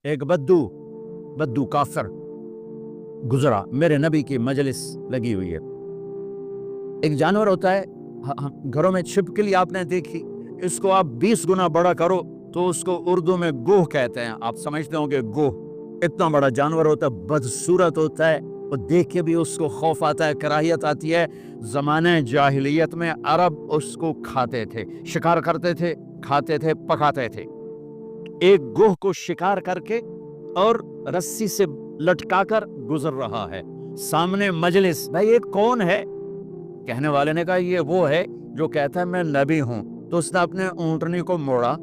ایک بدو کافر گزرا، میرے نبی کی مجلس لگی ہوئی ہے۔ ایک جانور ہوتا ہے گھروں میں چھپکلی آپ نے دیکھی، اس کو آپ 20 گنا بڑا کرو تو اس کو اردو میں گوہ کہتے ہیں، آپ سمجھتے ہوں گے گوہ اتنا بڑا جانور ہوتا ہے، بدصورت ہوتا ہے، اور دیکھ کے بھی اس کو خوف آتا ہے، کراہیت آتی ہے۔ زمانہ جاہلیت میں عرب اس کو کھاتے تھے، شکار کرتے تھے، کھاتے تھے، پکاتے تھے۔ ایک گوہ کو شکار کر کے اور رسی سے لٹکا کر گزر رہا ہے، سامنے مجلس، بھائی یہ کون ہے؟ کہنے والے نے کہا یہ وہ ہے جو کہتا ہے میں نبی ہوں۔ تو اس نے اپنے اونٹنی کو موڑا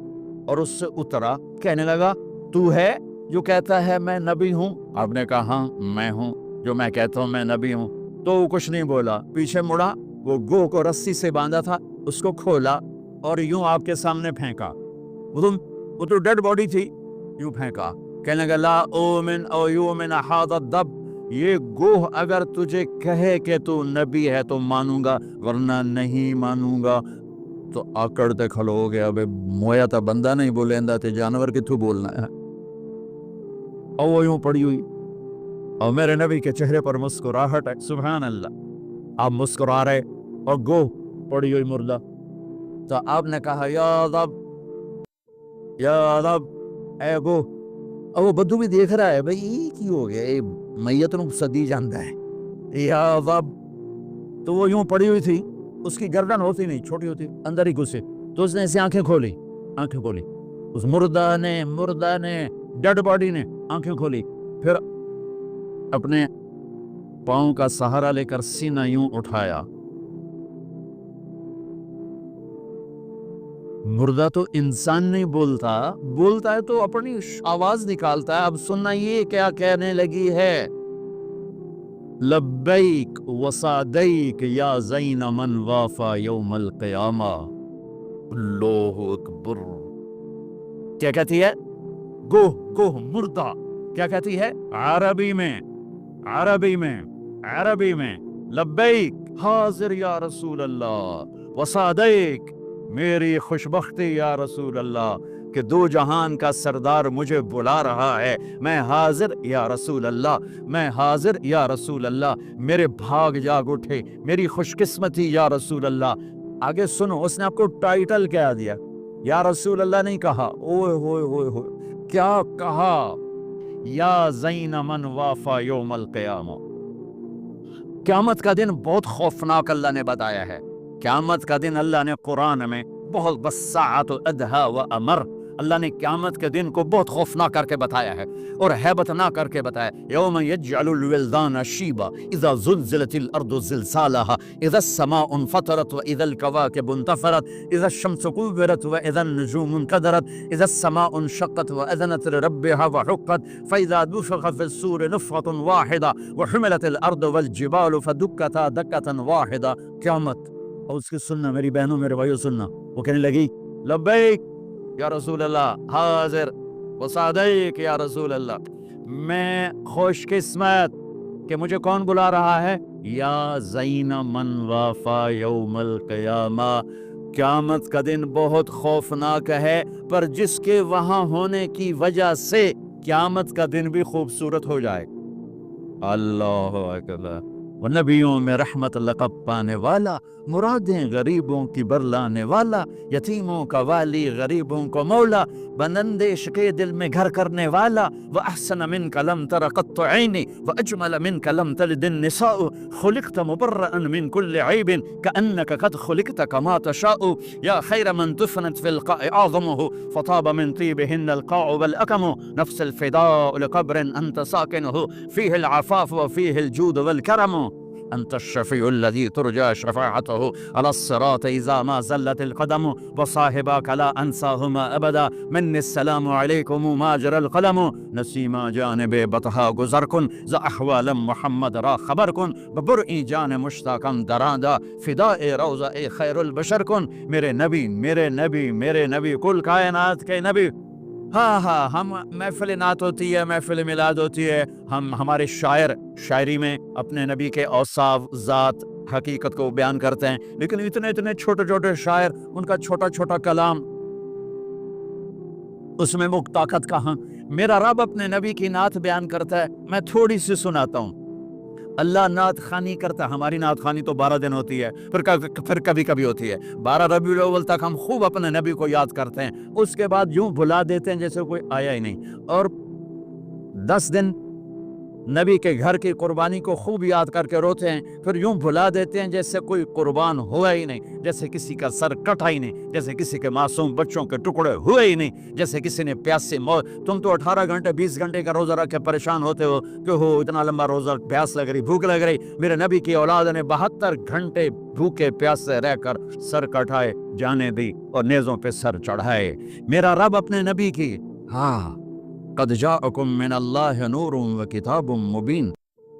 اور اس سے اترا، کہنے لگا تو ہے جو کہتا ہے میں نبی ہوں؟ آپ نے کہا ہاں میں ہوں جو میں کہتا ہوں میں نبی ہوں۔ تو وہ کچھ نہیں بولا، پیچھے مڑا، وہ گوہ کو رسی سے باندھا تھا اس کو کھولا اور یوں آپ کے سامنے پھینکا، وہ تو ڈیڈ باڈی تھی، یوں پھینکا، کہنے لگا لا اومن او یومن ھذا الدب، یہ گوہ اگر تجھے کہے کہ تو نبی ہے تو مانوں گا ورنہ نہیں مانوں گا۔ تو آکڑ تے کھلو ہو گیا، بے مویا تا بندہ نہیں بولیندا تے جانور کتھوں بولنا ہے۔ اور وہ یوں پڑی ہوئی اور میرے نبی کے چہرے پر مسکراہٹ ہے، سبحان اللہ، آپ مسکرا رہے اور گوہ پڑی ہوئی مردہ۔ تو آپ نے کہا یا رب اے گوہ، اور وہ بدو بھی دیکھ رہا ہے بھئی یہ کی ہو گیا، یہ میت نو صدی جاندا ہے، یا رب۔ تو وہ یوں پڑی ہوئی تھی، اس کی گردن ہوتی نہیں، چھوٹی ہوتی، اندر ہی گھسے، تو اس نے ایسے آنکھیں کھولی، اس مردہ نے ڈیڈ باڈی نے آنکھیں کھولی، پھر اپنے پاؤں کا سہارا لے کر سینہ یوں اٹھایا۔ مردہ تو انسان نہیں بولتا ہے تو اپنی آواز نکالتا ہے۔ اب سننا یہ کیا کہنے لگی ہے، لبیک وسعدیک یا زین من وافا یوم القیامہ۔ اللہ اکبر، کیا کہتی ہے؟ گوہ مردہ کیا کہتی ہے عربی میں لبیک حاضر یا رسول اللہ، وسعدیک میری خوشبختی یا رسول اللہ کہ دو جہان کا سردار مجھے بلا رہا ہے، میں حاضر یا رسول اللہ، میں حاضر یا رسول اللہ، میرے بھاگ جاگ اٹھے، میری خوش قسمتی یا رسول اللہ۔ آگے سنو، اس نے آپ کو ٹائٹل کیا دیا، یا رسول اللہ نہیں کہا، اوئے ہوئے ہوئے ہوئے کیا کہا، یا زین من وافا یوم القیامہ۔ قیامت کا دن بہت خوفناک اللہ نے بتایا ہے، قیامت کا دن اللہ نے قرآن میں بہت والساعۃ ادھیٰ وامر، اللہ نے قیامت کے دن کو بہت خوفناک کر کے بتایا ہے اور ہیبتناک کر کے بتایا۔ یوم یجعل الولدان شیبا اذا زلزلت الارض زلزالها اذا السماء انفطرت واذا الكواكب انتثرت اذا الشمس كورت واذا النجوم انكدرت اذا السماء انشقت واذنت لربها وحقت فاذا نفخ في الصور نفخة واحدة وحملت الارض والجبال فدكتا دكة واحدة۔ قیامت، اور اس کی سننا میری بہنوں میرے بھائیوں، سننا، وہ کہنے لگی لبیک یا رسول اللہ، حاضر، وسعدیک یا رسول اللہ، میں خوش قسمت کہ مجھے کون بلا رہا ہے، یا زین من وافا یوم القیامہ۔ قیامت کا دن بہت خوفناک ہے، پر جس کے وہاں ہونے کی وجہ سے قیامت کا دن بھی خوبصورت ہو جائے۔ اللہ اکبر، وہ نبیوں میں رحمت لقب پانے والا، مرادیں غریبوں کی برلانے والا، یتیموں کا والی، غریبوں کو مولا، بلند عشق دل میں گھر کرنے والا، وَأَحْسَنَ مِنْكَ لَمْ تَرَ قَطُّ عَيْنِي وَأَجْمَلَ مِنْكَ لَمْ تَلِدِ النِّسَاءُ خُلِقْتَ مُبَرَّأً مِنْ كُلِّ عَيْبٍ كَأَنَّكَ قَدْ خُلِقْتَ كَمَا تَشَاءُ يَا خَيْرَ مَنْ دُفِنَتْ فِي الْقَاعِ أَعْظَمُهُ فَطَابَ مِنْ طِيبِهِنَّ الْقَاعُ وَالْأَكَمُ نَفْسِ الْفِدَاءُ لِقَبْرٍ أَنْتَ سَاكِنُهُ فِيهِ الْعَفَافُ وَفِيهِ الْجُودُ والكرم، أنت الشفيع الذي ترجى شفاعته على الصراط إذا ما زلت القدم، وصاحبك لا أنساهما أبدا، مني السلام عليكم ما جرى القلم، نسيما جانب بطها گزر کن ز احوال محمد را خبر کن، ببرئی جان مشتاقم درادا فداء روضہ خیر البشر کن۔ میرے نبی میرے نبی میرے نبی، کل کائنات کے نبی۔ ہاں ہم محفل نعت ہوتی ہے، محفل میلاد ہوتی ہے، ہمارے شاعر شاعری میں اپنے نبی کے اوصاف، ذات، حقیقت کو بیان کرتے ہیں، لیکن اتنے چھوٹے شاعر، ان کا چھوٹا کلام، اس میں طاقت کہاں، मेरा रब अपने नबी की नात बयान करता है, मैं थोड़ी सी सुनाता हूँ। अल्लाह नात खानी करता, हमारी नात खानी तो 12 दिन होती है, फिर कभी कभी होती है। 12 रबीउल अव्वल तक हम खूब अपने नबी को याद करते हैं, उसके बाद यूं भुला देते हैं जैसे कोई आया ही नहीं। और 10 दिन नबी के घर की कुर्बानी को खूब याद करके रोते हैं, फिर यूं भुला देते हैं जैसे कोई कुर्बान हुआ ही नहीं, जैसे किसी का सर कटा ही नहीं, जैसे किसी के मासूम बच्चों के टुकड़े हुए ही नहीं, जैसे किसी ने प्यास से मौत। तुम तो 18 घंटे 20 घंटे का रोजा रख के परेशान होते हो कि हो इतना लंबा रोजा, प्यास लग रही, भूख लग रही। मेरे नबी की औलाद ने 72 घंटे भूखे प्यास से रहकर सर कटाए, जाने दी और नेज़ों पे सर चढ़ाए। मेरा रब अपने नबी की क़द जाअकुम मिनल्लाहि नूरुन व किताबुम मुबीन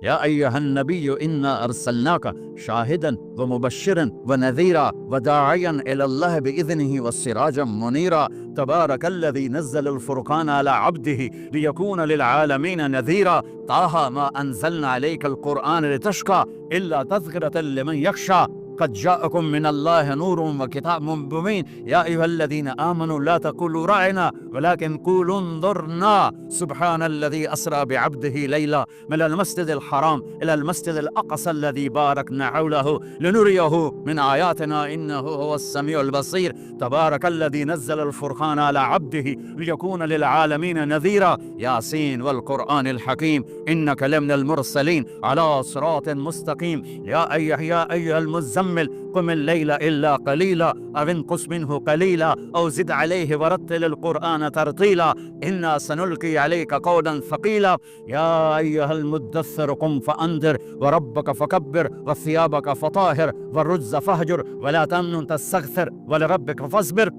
या अय्युहन नबिय्यु इन्ना अर्सलनाका शाहिदन व मुबश्शिरन व नज़ीरा व दाइयन इलल्लाहि बिइज़निही व सिराजम मुनीरा तबारकल्लज़ी नज़्ज़लल फ़ुरक़ान अला अब्दिही लियकून लिलआलमीन नज़ीरा ताहा मा अंज़लना अलैकल क़ुरआन लितश्क़ा इल्ला तज़किरतन लिमन यख़शा क़द जाअकुम मिनल्लाहि नूरुन व किताबुम मुबीन या अय्युहल्लज़ीना आमनू ला तक़ूलू राइना वलाकिन क़ूलू उन्ज़ुरना सुब्हानल्लज़ी अस्रा बिअब्दिही लैला मिनल मस्जिदिल हराम इलल मस्जिदिल अक़सल्लज़ी बारकना हौलहु लिनुरियहु मिन आयातिना इन्नहु हुवस समीउल बसीर तबारकल्लज़ी नज़्ज़लल फ़ुरक़ान अला अब्दिही लियकून लिलआलमीन नज़ीरा यासीन वल क़ुरआनिल हकीम इन्नका लमिनल मुरसलीन अला सिरातिन मुस्तक़ीम या अय्युहल मुज़्ज़मिल قم الليل إلا قليلا أو انقص منه قليلا أو زد عليه ورتل القرآن ترتيلا إنا سنلقي عليك قولا ثقيلا يا أيها المدثر قم فأنذر وربك فكبر وثيابك فطاهر والرجز فاهجر ولا تمنن تستكثر ولربك فاصبر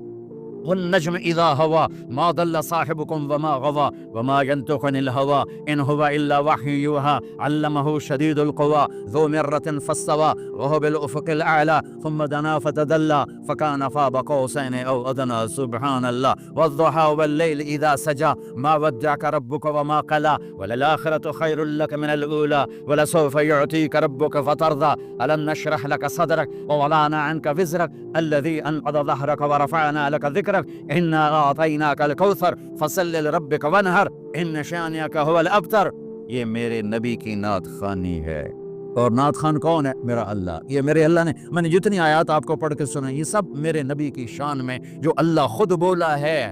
والنجم إذا هوى ما ضل صاحبكم وما غوى وما ينطق عن الهوى إن هو إلا وحي يوحى علمه شديد القوى ذو مرة فاستوى وهو بالأفق الأعلى ثم دنا فتدلى فكان قاب قوسين أو أدنى سبحان الله والضحى والليل إذا سجى ما ودعك ربك وما قلى وللآخرة خير لك من الأولى ولسوف يعطيك ربك فترضى ألم نشرح لك صدرك ووضعنا عنك وزرك الذي أنقض ظهرك ورفعنا لك ذكرك إنا أعطيناك الكوثر فصل لربك وانهر إن شانئك هو الأبتر۔ یہ میرے نبی کی نعت خوانی ہے۔ اور نعت خان کون ہے؟ میرا اللہ۔ یہ میرے اللہ نے، میں نے جتنی آیات آپ کو پڑھ کے سنائی یہ سب میرے نبی کی شان میں جو اللہ خود بولا ہے۔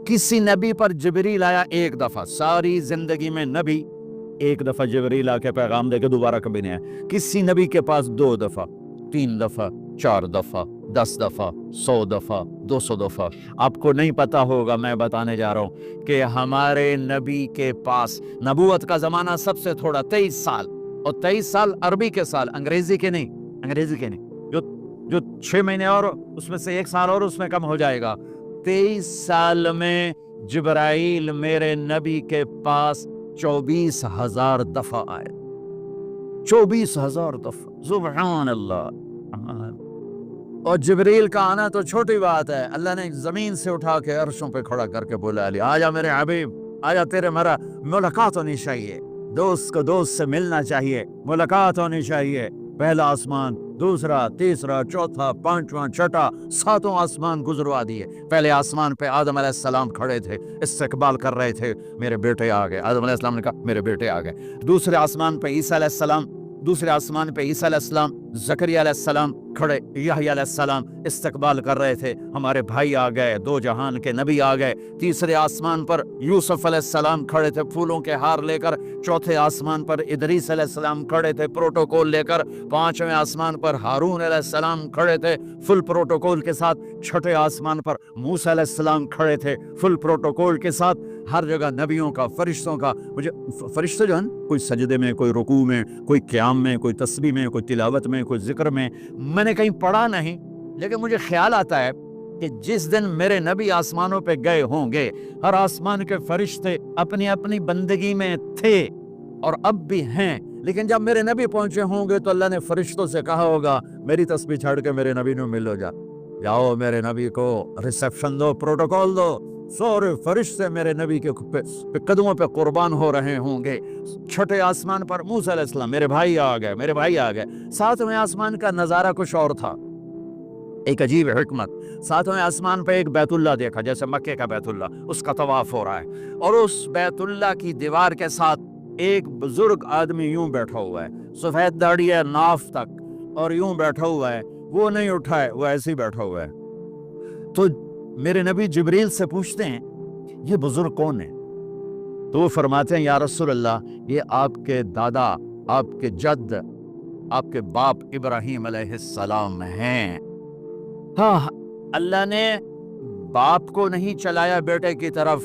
کسی نبی پر جبریل آیا ایک دفعہ، ساری زندگی میں نبی ایک دفعہ جبریل آ کے پیغام دے کے دوبارہ کبھی نہیں آیا۔ کسی نبی کے پاس 2 دفعہ، 3 دفعہ، 4 دفعہ، 10 دفعہ، 100 دفعہ، 200 دفعہ۔ آپ کو نہیں پتا ہوگا، میں بتانے جا رہا ہوں کہ ہمارے نبی کے پاس نبوت کا زمانہ سب سے تھوڑا 23 سال، اور 23 سال عربی کے سال، انگریزی کے نہیں، انگریزی کے نہیں، جو 6 مہینے اور اس میں سے 1 سال اور اس میں کم ہو جائے گا۔ 23 سال میں جبرائیل میرے نبی کے پاس 24,000 دفعہ آئے، 24,000 دفعہ، سبحان اللہ۔ اور جبریل کا آنا تو چھوٹی بات ہے، اللہ نے زمین سے اٹھا کے عرشوں پہ کھڑا کر کے بولا علی آجا میرے حبیب، آجا تیرے میرا ملاقات ہونی چاہیے، دوست کو دوست سے ملنا چاہیے، ملاقات ہونی چاہیے۔ پہلا آسمان، دوسرا، تیسرا، چوتھا، 5واں، 6واں، 7واں آسمان گزروا دیے۔ پہلے آسمان پہ آدم علیہ السلام کھڑے تھے، استقبال کر رہے تھے، میرے بیٹے آ گئے۔ آدم علیہ السلام نے کہا میرے بیٹے آ گئے۔ دوسرے آسمان پہ عیسیٰ علیہ السلام، دوسرے آسمان پہ عیسیٰ علیہ السلام، زکریا علیہ السلام کھڑے، یحییٰ علیہ السلام استقبال کر رہے تھے، ہمارے بھائی آ گئے، 2 جہان کے نبی آ گئے۔ تیسرے آسمان پر یوسف علیہ السلام کھڑے تھے پھولوں کے ہار لے کر۔ چوتھے آسمان پر ادریس علیہ السلام کھڑے تھے پروٹوکول لے کر۔ 5ویں آسمان پر ہارون علیہ السلام کھڑے تھے فل پروٹوکول کے ساتھ۔ 6ٹھے آسمان پر موسیٰ علیہ السلام کھڑے تھے فل پروٹوکول کے ساتھ۔ ہر جگہ نبیوں کا، فرشتوں کا، مجھے فرشتے جو ہیں کوئی سجدے میں، کوئی رکوع میں، کوئی قیام میں، کوئی تسبیح میں، کوئی تلاوت میں، کوئی ذکر میں، میں نے کہیں پڑھا نہیں، لیکن مجھے خیال آتا ہے کہ جس دن میرے نبی آسمانوں پہ گئے ہوں گے، ہر آسمان کے فرشتے اپنی اپنی بندگی میں تھے اور اب بھی ہیں، لیکن جب میرے نبی پہنچے ہوں گے تو اللہ نے فرشتوں سے کہا ہوگا میری تسبیح چھڑ کے میرے نبی نو ملو، جاؤ میرے نبی کو ریسیپشن دو، پروٹوکول دو۔ سورے فرشتے میرے نبی کے قدموں پہ قربان ہو رہے ہوں گے۔ 6ٹھے آسمان پر موسیٰ علیہ السلام، میرے بھائی آ گئے، میرے بھائی آ گئے۔ 7ویں آسمان کا نظارہ کچھ اور تھا۔ एक अजीब हिकमत, साथ में आसमान पे एक बैतुल्ला देखा, जैसे मक्के का बैतुल्ला, उसका तवाफ हो रहा है, और उस बैतुल्ला की दीवार के साथ एक बुजुर्ग आदमी यूं बैठा हुआ है, सफेद दाढ़ी है नाफ तक, और यूं बैठा हुआ है, वो नहीं उठा है, वो ऐसे ही बैठा हुआ है। तो मेरे नबी जिब्रील से पूछते हैं ये बुजुर्ग कौन है? तो वो फरमाते हैं या रसूल अल्लाह, ये आपके दादा, आपके जद, आपके बाप इब्राहिम अलैहिस्सलाम हैं। हाँ, अल्लाह ने बाप को नहीं चलाया बेटे की तरफ,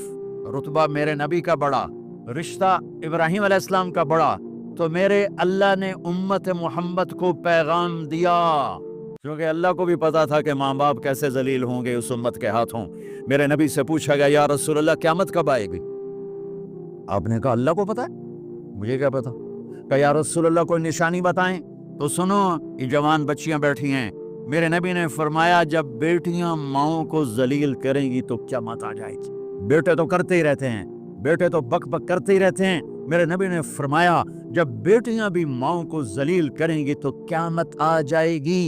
रुतबा मेरे नबी का बड़ा, रिश्ता इब्राहिम अलैहिस्सलाम का बड़ा, तो मेरे अल्लाह ने उम्मत मोहम्मद को पैगाम दिया, क्योंकि अल्लाह को भी पता था कि माँ बाप कैसे जलील होंगे उस उम्मत के हाथों। मेरे नबी से पूछा गया या रसूल अल्लाह क़यामत कब आएगी? आपने कहा अल्लाह को पता है, मुझे क्या पता। कहा या रसूल अल्लाह कोई निशानी बताएं। तो सुनो, ये जवान बच्चियां बैठी हैं, मेरे नबी ने फरमाया जब बेटियां माओं को जलील करेंगी तो क़यामत आ जाएगी। बेटे तो करते ही रहते हैं, बेटे तो बक बक करते ही रहते हैं। मेरे नबी ने फरमाया जब बेटियां भी माओं को जलील करेंगी तो क़यामत आ जाएगी।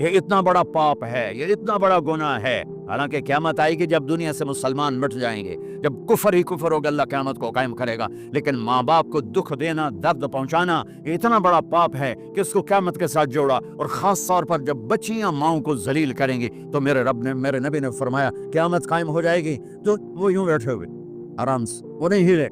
ये इतना बड़ा पाप है, ये इतना बड़ा गुनाह है। हालांकि क़यामत आएगी जब दुनिया से मुसलमान मिट जाएंगे, जब कुफर ही कुफर होगा, अल्लाह क़यामत को कायम करेगा। लेकिन माँ बाप को दुख देना, दर्द पहुंचाना, ये इतना बड़ा पाप है कि इसको क़यामत के साथ जोड़ा। और ख़ास तौर पर जब बच्चियां माओं को जलील करेंगी तो मेरे नबी ने फरमाया क़यामत कायम हो जाएगी। तो वो यूं बैठे हुए आराम से, वो नहीं हिले।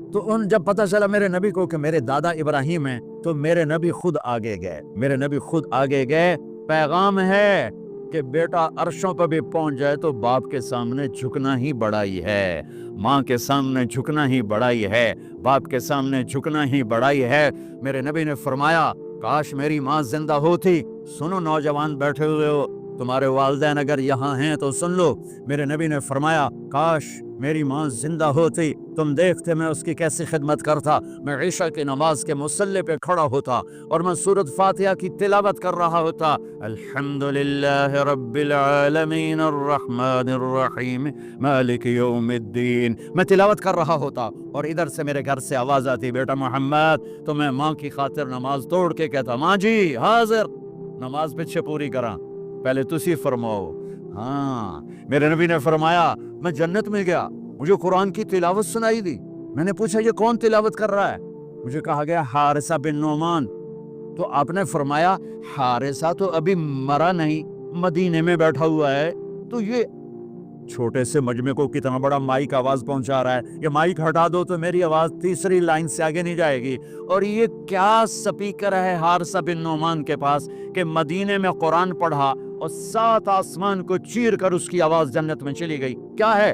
तो उन जब पता चला मेरे नबी को कि मेरे दादा इब्राहिम हैं, तो मेरे नबी खुद आगे गए, मेरे नबी खुद आगे गए। पैगाम है कि बेटा अर्शों पर भी पहुंच जाए तो बाप के सामने झुकना ही बड़ाई है, माँ के सामने झुकना ही बड़ाई है, बाप के सामने झुकना ही बड़ाई है। मेरे नबी ने फरमाया काश मेरी माँ जिंदा होती। सुनो नौजवान बैठे हुए हो, तुम्हारे वालिदैन अगर यहाँ हैं तो सुन लो। मेरे नबी ने फरमाया काश मेरी माँ जिंदा होती, तुम देखते मैं उसकी कैसी खिदमत करता। मैं ईशा की नमाज के मुसल्ले पे खड़ा होता और मैं सूरत फातिहा की तिलावत कर रहा होता, अल्हम्दुलिल्लाह रब्बिल आलमीन अर्रहमानिर रहीम मालिक यौमिद्दीन, मैं तिलावत कर रहा होता। और इधर से मेरे घर से आवाज़ आती बेटा मोहम्मद, तो मैं माँ की खातिर नमाज तोड़ के कहता माँ जी हाजिर, नमाज पीछे पूरी करा, पहले तुसी फरमाओ। हाँ, मेरे नबी ने फरमाया मैं जन्नत में गया, मुझे कुरान की तिलावत सुनाई दी। मैंने पूछा ये कौन तिलावत कर रहा है? मुझे कहा गया हारिसा बिन नोमान। तो आपने फरमाया हारिसा तो अभी मरा नहीं, मदीने में बैठा हुआ है। तो ये छोटे से मजमे को कितना बड़ा माइक आवाज पहुंचा रहा है। ये माइक हटा दो तो मेरी आवाज तीसरी लाइन से आगे नहीं जाएगी। और ये क्या स्पीकर है हारिसा बिन नोमान के पास कि मदीने में कुरान पढ़ा और 7 आसमान को चीर कर उसकी आवाज जन्नत में चली गई। क्या है?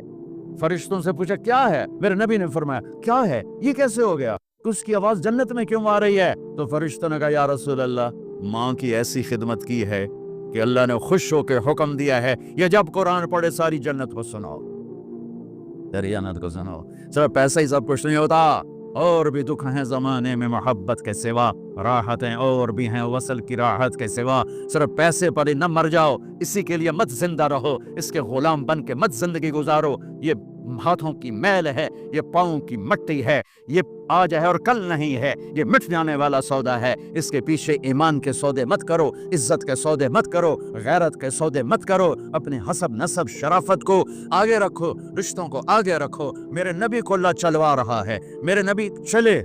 फरिश्तों से पूछा क्या है? मेरे नबी ने फरमाया क्या है, ये कैसे हो गया, उसकी आवाज जन्नत में क्यों आ रही है? तो फरिश्तों ने कहा या रसूल अल्लाह, माँ की ऐसी खिदमत की है कि अल्लाह ने खुश होकर हुक्म दिया है ये जब कुरान पढ़े सारी जन्नत को सुनाओ, जन्नत को सुनाओ। सिर्फ पैसा ही सब कुछ नहीं होता, और भी दुख हैं ज़माने में मोहब्बत के सिवा, राहतें और भी हैं वसल की राहत के सिवा। सिर्फ पैसे पर ही न मर जाओ, इसी के लिए मत जिंदा रहो, इसके गुलाम बन के मत जिंदगी गुजारो। ये हाथों की मैल है, ये पाँव की मट्टी है, ये आज है और कल नहीं है, ये मिट जाने वाला सौदा है। इसके पीछे ईमान के सौदे मत करो, इज्जत के सौदे मत करो, गैरत के सौदे मत करो। अपने हसब नसब शराफत को आगे रखो, रिश्तों को आगे रखो। मेरे नबी को अल्लाह चलवा रहा है, मेरे नबी चले।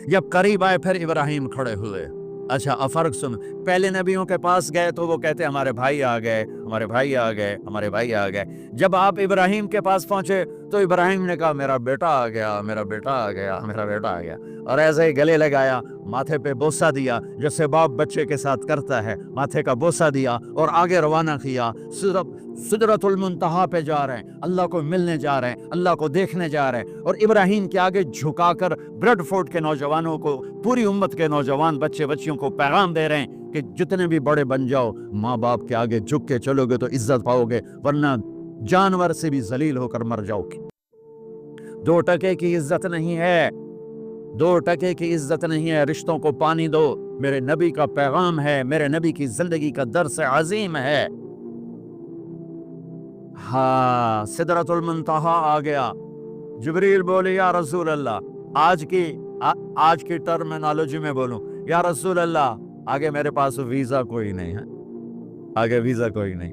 जब करीब आए फिर इब्राहिम खड़े हुए। अच्छा फर्क सुन, पहले नबियों के पास गए तो वो कहते हमारे भाई आ गए, हमारे भाई आ गए, हमारे भाई आ गए। जब आप इब्राहिम के पास पहुंचे तो इब्राहिम ने कहा मेरा बेटा आ गया, मेरा बेटा आ गया, मेरा बेटा आ गया। और ऐसे ही गले लगाया, माथे पे बोसा दिया जैसे बाप बच्चे के साथ करता है, माथे का बोसा दिया और आगे रवाना किया। सिदरतुल मुंतहा पे जा रहे हैं, अल्लाह को मिलने जा रहे हैं, अल्लाह को देखने जा रहे हैं। और इब्राहिम के आगे झुकाकर ब्रेडफोर्ड के नौजवानों को, पूरी उम्मत के नौजवान बच्चे बच्चियों को पैगाम दे रहे हैं कि जितने भी बड़े बन जाओ, माँ बाप के आगे झुक के चलोगे तो इज्जत पाओगे, वरना जानवर से भी जलील होकर मर जाओगे। 2 टके की इज्जत नहीं है, 2 टके की इज्जत नहीं है। रिश्तों को पानी दो, मेरे नबी का पैगाम है, मेरे नबी की जिंदगी का दर्स अजीम है। हाँ, सिदरतुल मुंतहा आ गया। जिब्रील बोले या रसूल अल्लाह, आज की टर्मिनोलॉजी में बोलूं, या रसूल अल्लाह आगे मेरे पास वीजा कोई नहीं है, आगे वीजा कोई नहीं,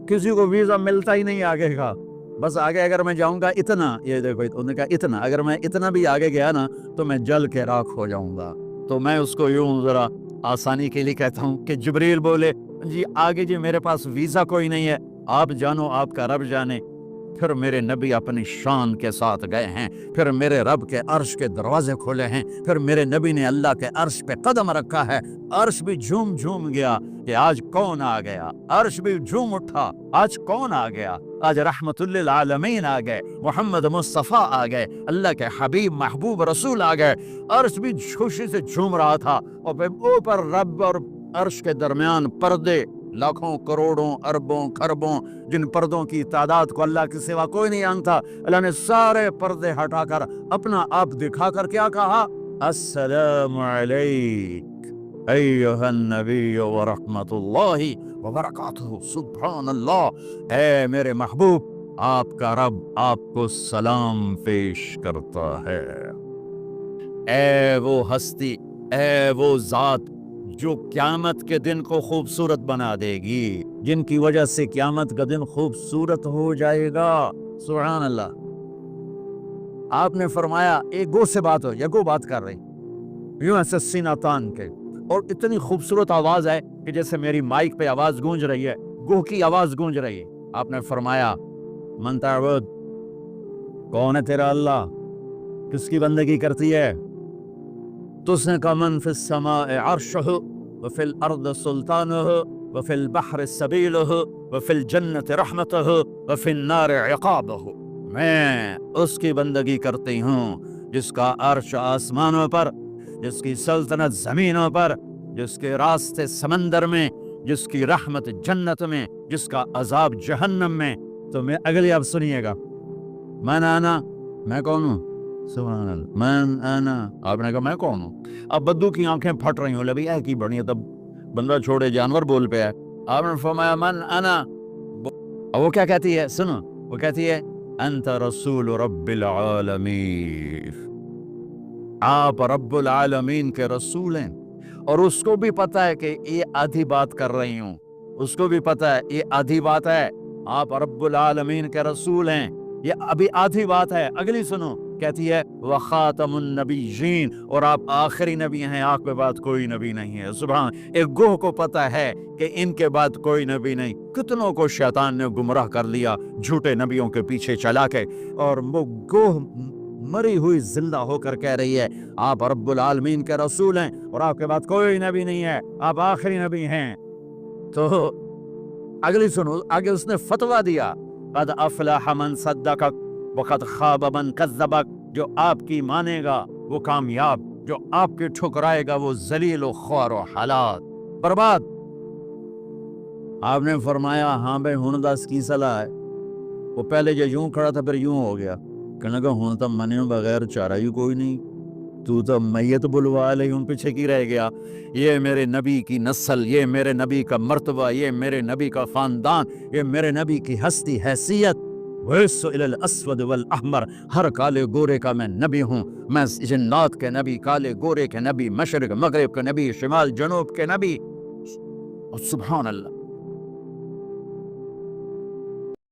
किसी को वीजा मिलता ही नहीं आगे का। बस आगे अगर मैं जाऊंगा इतना, ये देखो उन्होंने कहा इतना, अगर मैं इतना भी आगे गया ना तो मैं जल के राख हो जाऊंगा। तो मैं उसको यूं जरा आसानी के लिए कहता हूँ कि जिब्रील बोले जी आगे जी मेरे पास वीजा कोई नहीं है, आप जानो आपका रब जाने। फिर मेरे नबी अपनी शान के साथ गए हैं, फिर मेरे रब के अर्श के दरवाजे खोले हैं, फिर मेरे नबी ने अल्लाह के अर्श पे कदम रखा है, अर्श भी झूम झूम गया कि आज कौन आ गया, अर्श भी झूम उठा आज कौन आ गया, आज रहमतुल्लिल आलमीन आ गए, मोहम्मद मुस्तफ़ा आ गए, अल्लाह के हबीब महबूब रसूल आ गए। अर्श भी खुशी से झूम रहा था और फिर ऊपर रब और अर्श के दरमियान पर्दे, लाखों करोड़ों अरबों खरबों, जिन पर्दों की तादाद को अल्लाह के सिवा कोई नहीं जानता, अल्लाह ने सारे पर्दे हटाकर अपना आप दिखाकर क्या कहा, अस्सलामु अलैक अय्युहन नबी व रहमतुल्लाहि व बरकातुहू। सुभान अल्लाह, ऐ मेरे महबूब आपका रब आपको सलाम पेश करता है। ऐ वो हस्ती, ऐ वो जात जो क्यामत के दिन को खूबसूरत बना देगी, जिनकी वजह से क्यामत का दिन खूबसूरत हो जाएगा। सुभान अल्लाह। आपने फरमाया एक गो से बात हो, या गो बात कर रही यूं ऐसे सीना तान के, और इतनी खूबसूरत आवाज है कि जैसे मेरी माइक पे आवाज गूंज रही है, गो की आवाज गूंज रही है। आपने फरमाया मन ताबुद, कौन है तेरा अल्लाह, किसकी बंदगी करती है? तो उसने कहा मन फिस समाए अर्शुहु व फिल अर्द सुल्तानुहु व फिल बहर सबीलुहु व फिल जन्नत रहमतुहु व फिल नार इक़ाबुहु। मैं उसकी बंदगी करती हूँ जिसका अर्श आसमानों पर, जिसकी सल्तनत जमीनों पर, जिसके रास्ते समंदर में, जिसकी रहमत जन्नत में, जिसका अजाब जहन्नम में। तो मैं अगली आप सुनिएगा, मन आना, मैं कौन हूँ? सुभान अल्लाह, मन आना। आपने कहा मैं कौन हूँ? अब बद्दू की आंखें फट रही हो, लबी की बड़ी है, तब बंदा छोड़े जानवर बोल पे है। आपने फरमाया मन आना। अब वो क्या कहती है, सुनो, वो कहती है अंत रसूल रब्बिल आलमीन, आप रब्बुल आलमीन के रसूल हैं। और उसको भी पता है कि ये आधी बात कर रही हूँ, उसको भी पता है ये आधी बात है, आप रब्बुल आलमीन के रसूल हैं, ये अभी आधी बात है। अगली सुनो, कहती है व खातमुन नबिय्यीन, और आप आखिरी नबी हैं, आपके बाद कोई नबी नहीं है। सुभान। एक गोह को पता है कि इनके बाद कोई नबी नहीं। कितनों को शैतान ने गुमराह कर लिया झूठे नबियों के पीछे चला के, और वो गोह मरी हुई जिंदा होकर कह रही है आप रब्बुल आलमीन के रसूल हैं और आपके बाद कोई नबी नहीं है, आप आखिरी नबी हैं। तो अगली सुनो, आगे उसने फतवा दिया कद अफलह मन सद्दक़क व कद खाब मन कज़्ज़बक, जो आपकी मानेगा वो कामयाब, जो आपके ठुकराएगा वो जलील व ख्वार व हलाक, बर्बाद। आपने फरमाया हाँ भाई हुण दस की सलाह है। वो पहले जो यूं खड़ा था फिर यूं हो गया, कहने लगा हुण तो मने बगैर चारा ही कोई नहीं, तू तो मैयत बुलवा ले, उन पीछे की रह गया। ये मेरे नबी की नस्ल, ये मेरे नबी का मर्तबा, ये मेरे नबी का खानदान, ये मेरे नबी की हस्ती हैसियत। वैसुइल अस्वद वल अहमर, हर काले गोरे का मैं नबी हूँ। मैं जन्नात के नबी, काले गोरे के नबी, मशरिक मगरिब के नबी, शिमाल जनूब के नबी। और सुभान अल्लाह,